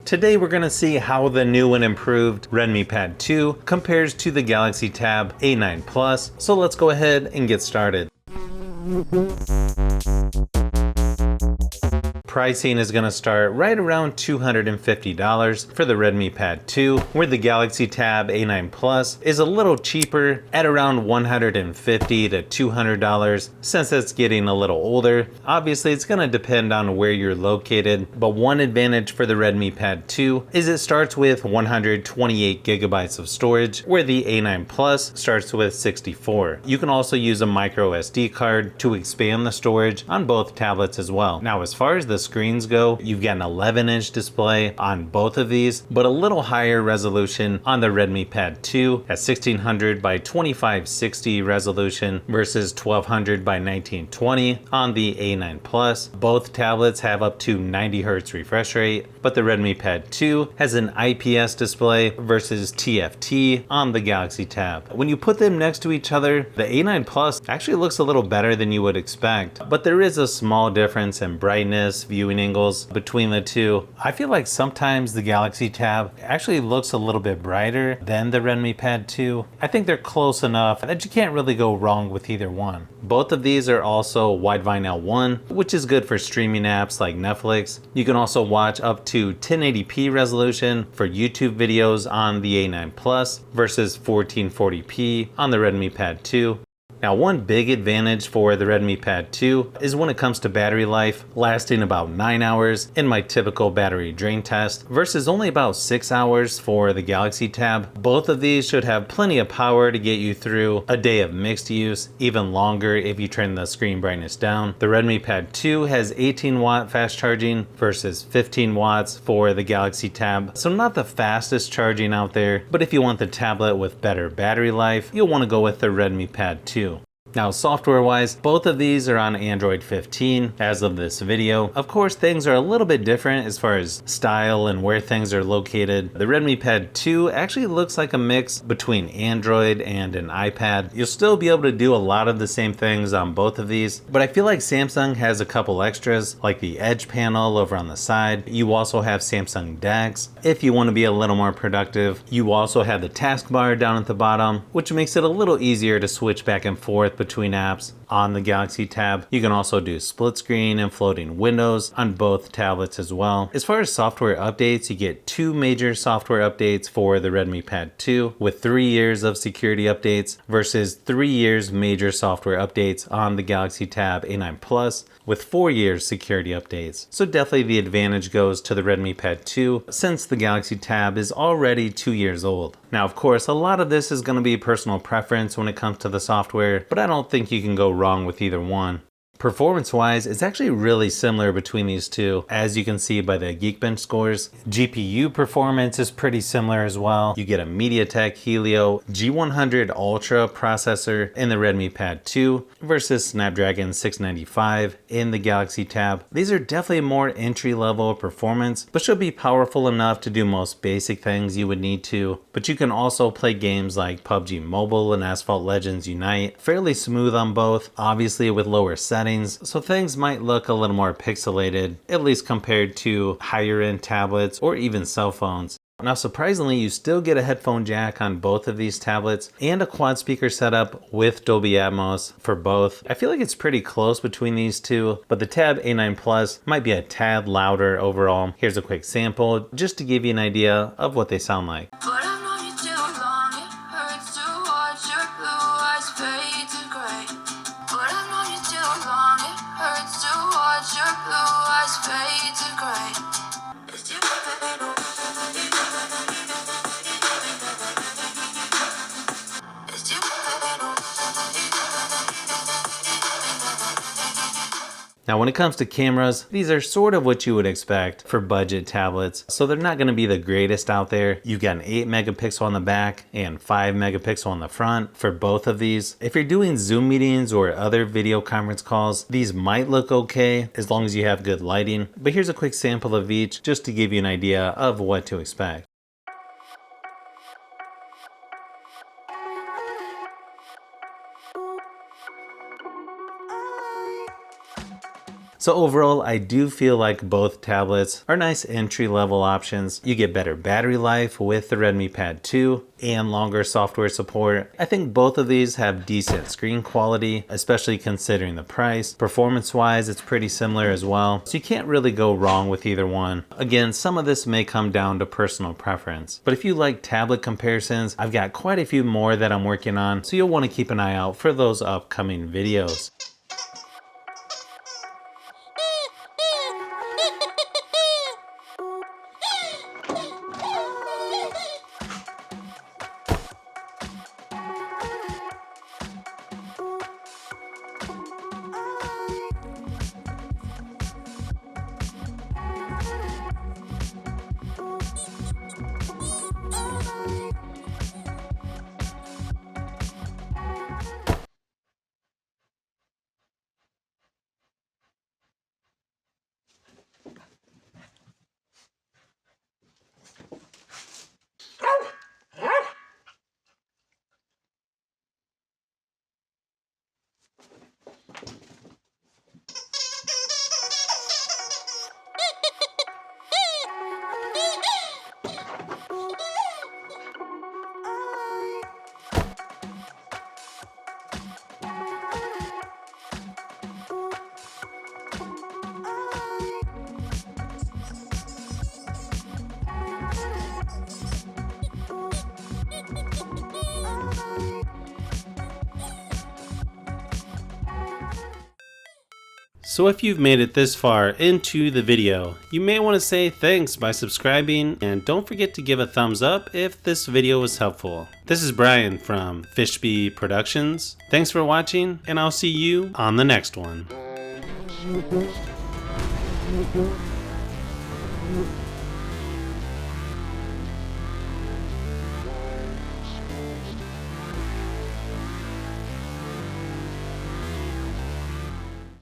Today we're going to see how the new and improved Redmi Pad 2 compares to the Galaxy Tab A9 Plus, so let's go ahead and get started. Pricing is going to start right around $250 for the Redmi Pad 2, where the Galaxy Tab A9 Plus is a little cheaper at around $150 to $200 since it's getting a little older. Obviously, it's going to depend on where you're located, but one advantage for the Redmi Pad 2 is it starts with 128 gigabytes of storage, where the A9 Plus starts with 64. You can also use a micro SD card to expand the storage on both tablets as well. Now, as far as the screens go, you've got an 11-inch display on both of these, but a little higher resolution on the Redmi Pad 2 at 1600 by 2560 resolution versus 1200 by 1920 on the A9 Plus. Both tablets have up to 90 Hz refresh rate, but the Redmi Pad 2 has an IPS display versus TFT on the Galaxy Tab. When you put them next to each other, the A9 Plus actually looks a little better than you would expect, but there is a small difference in brightness, viewing angles between the two. I feel like sometimes the Galaxy Tab actually looks a little bit brighter than the Redmi Pad 2. I think they're close enough that you can't really go wrong with either one. Both of these are also Widevine L1, which is good for streaming apps like Netflix. You can also watch up to 1080p resolution for YouTube videos on the A9 Plus versus 1440p on the Redmi Pad 2. Now, one big advantage for the Redmi Pad 2 is when it comes to battery life, lasting about 9 hours in my typical battery drain test versus only about 6 hours for the Galaxy Tab. Both of these should have plenty of power to get you through a day of mixed use, even longer if you turn the screen brightness down. The Redmi Pad 2 has 18 watt fast charging versus 15 watts for the Galaxy Tab, so not the fastest charging out there, but if you want the tablet with better battery life, you'll want to go with the Redmi Pad 2. Now, software-wise, both of these are on Android 15 as of this video. Of course, things are a little bit different as far as style and where things are located. The Redmi Pad 2 actually looks like a mix between Android and an iPad. You'll still be able to do a lot of the same things on both of these, but I feel like Samsung has a couple extras, like the Edge panel over on the side. You also have Samsung DeX if you want to be a little more productive. You also have the taskbar down at the bottom, which makes it a little easier to switch back and forth between apps on the Galaxy Tab. You can also do split screen and floating windows on both tablets as well. As far as software updates, you get 2 major software updates for the Redmi Pad 2 with 3 years of security updates versus 3 years major software updates on the Galaxy Tab A9 Plus with 4 years security updates. So definitely the advantage goes to the Redmi Pad 2 since the Galaxy Tab is already 2 years old. Now, of course, a lot of this is going to be personal preference when it comes to the software, but I don't think you can go wrong with either one. Performance-wise, it's actually really similar between these two, as you can see by the Geekbench scores. GPU performance is pretty similar as well. You get a MediaTek Helio G100 Ultra processor in the Redmi Pad 2 versus Snapdragon 695 in the Galaxy Tab. These are definitely more entry-level performance, but should be powerful enough to do most basic things you would need to. But you can also play games like PUBG Mobile and Asphalt Legends Unite fairly smooth on both, obviously with lower settings, so things might look a little more pixelated, at least compared to higher end tablets or even cell phones. Now, surprisingly, you still get a headphone jack on both of these tablets and a quad speaker setup with Dolby Atmos for both. I feel like it's pretty close between these two, but the Tab A9 Plus might be a tad louder overall. Here's a quick sample just to give you an idea of what they sound like. Now, when it comes to cameras, these are sort of what you would expect for budget tablets, so they're not going to be the greatest out there. You've got an 8 megapixel on the back and 5 megapixel on the front for both of these. If you're doing Zoom meetings or other video conference calls, these might look okay as long as you have good lighting, but here's a quick sample of each just to give you an idea of what to expect. So overall, I do feel like both tablets are nice entry-level options. You get better battery life with the Redmi Pad 2 and longer software support. I think both of these have decent screen quality, especially considering the price. Performance-wise, it's pretty similar as well, so you can't really go wrong with either one. Again, some of this may come down to personal preference, but if you like tablet comparisons, I've got quite a few more that I'm working on, so you'll want to keep an eye out for those upcoming videos. So if you've made it this far into the video, you may want to say thanks by subscribing, and don't forget to give a thumbs up if this video was helpful. This is Brian from Fishbee Productions. Thanks for watching, and I'll see you on the next one.